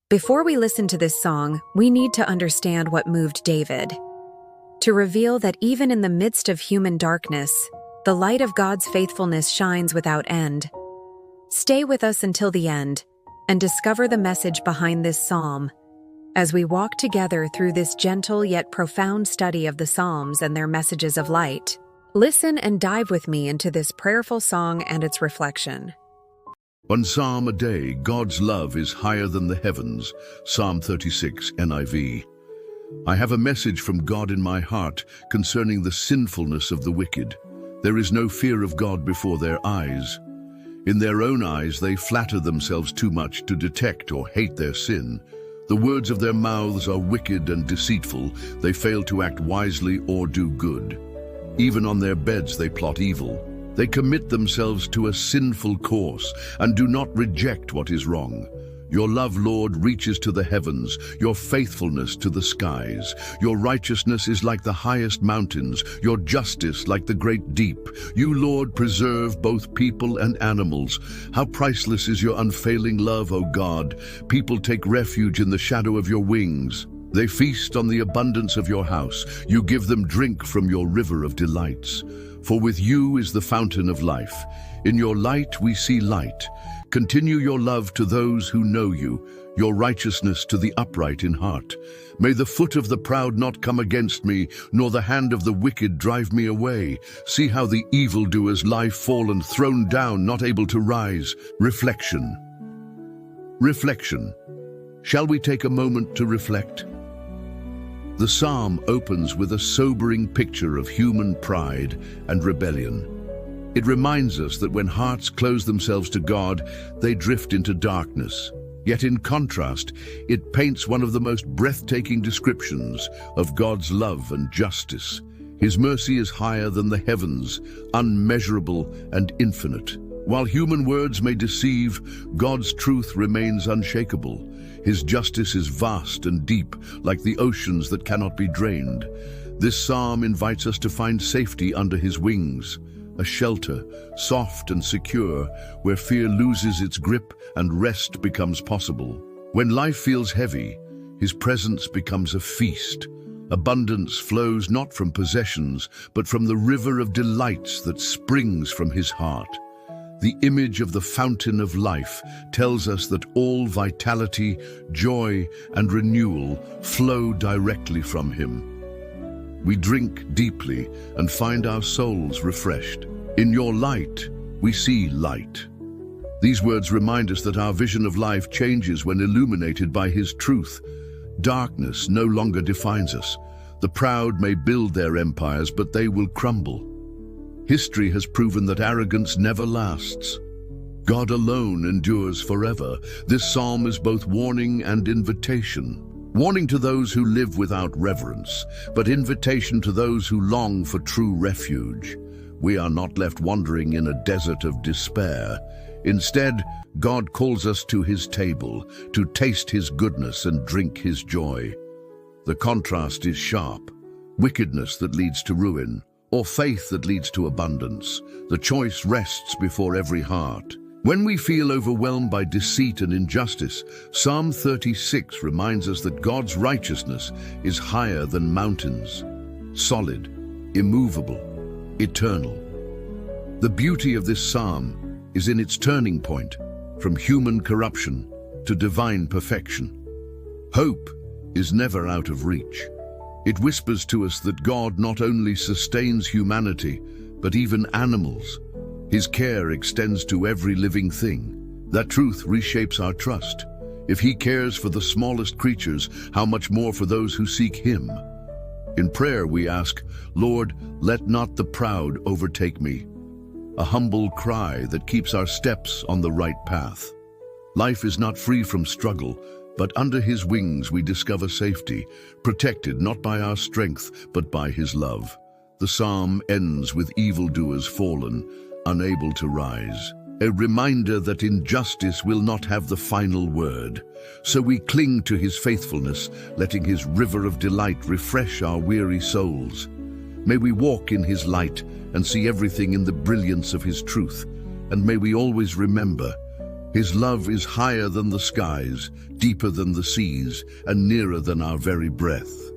Before we listen to this song, we need to understand what moved David. To reveal that even in the midst of human darkness, the light of God's faithfulness shines without end. Stay with us until the end and discover the message behind this psalm as we walk together through this gentle yet profound study of the Psalms and their messages of light. Listen and dive with me into this prayerful song and its reflection. One psalm a day, God's love is higher than the heavens. Psalm 36, NIV. I have a message from God in my heart concerning the sinfulness of the wicked. There is no fear of God before their eyes. In their own eyes they flatter themselves too much to detect or hate their sin. The words of their mouths are wicked and deceitful. They fail to act wisely or do good. Even on their beds they plot evil. They commit themselves to a sinful course and do not reject what is wrong. Your love, Lord, reaches to the heavens, your faithfulness to the skies. Your righteousness is like the highest mountains, your justice like the great deep. You, Lord, preserve both people and animals. How priceless is your unfailing love, O God. People take refuge in the shadow of your wings. They feast on the abundance of your house. You give them drink from your river of delights. For with you is the fountain of life. In your light we see light. Continue your love to those who know you, your righteousness to the upright in heart. May the foot of the proud not come against me, nor the hand of the wicked drive me away. See how the evildoers lie fallen, thrown down, not able to rise. Reflection. Reflection. Shall we take a moment to reflect? The psalm opens with a sobering picture of human pride and rebellion. It reminds us that when hearts close themselves to God, they drift into darkness. Yet in contrast, it paints one of the most breathtaking descriptions of God's love and justice. His mercy is higher than the heavens, unmeasurable and infinite. While human words may deceive, God's truth remains unshakable. His justice is vast and deep, like the oceans that cannot be drained. This psalm invites us to find safety under his wings, a shelter, soft and secure, where fear loses its grip and rest becomes possible. When life feels heavy, his presence becomes a feast. Abundance flows not from possessions, but from the river of delights that springs from his heart. The image of the fountain of life tells us that all vitality, joy, and renewal flow directly from him. We drink deeply and find our souls refreshed. In your light, we see light. These words remind us that our vision of life changes when illuminated by his truth. Darkness no longer defines us. The proud may build their empires, but they will crumble. History has proven that arrogance never lasts. God alone endures forever. This psalm is both warning and invitation. Warning to those who live without reverence, but invitation to those who long for true refuge. We are not left wandering in a desert of despair. Instead, God calls us to his table, to taste his goodness and drink his joy. The contrast is sharp. Wickedness that leads to ruin, or faith that leads to abundance. The choice rests before every heart. When we feel overwhelmed by deceit and injustice, Psalm 36 reminds us that God's righteousness is higher than mountains, solid, immovable, eternal. The beauty of this psalm is in its turning point, from human corruption to divine perfection. Hope is never out of reach. It whispers to us that God not only sustains humanity, but even animals. His care extends to every living thing. That truth reshapes our trust. If he cares for the smallest creatures, how much more for those who seek him? In prayer we ask, Lord, let not the proud overtake me. A humble cry that keeps our steps on the right path. Life is not free from struggle, but under his wings we discover safety, protected not by our strength, but by his love. The psalm ends with evildoers fallen, unable to rise. A reminder that injustice will not have the final word. So we cling to his faithfulness, letting his river of delight refresh our weary souls. May we walk in his light and see everything in the brilliance of his truth. And may we always remember, His love is higher than the skies, deeper than the seas, and nearer than our very breath.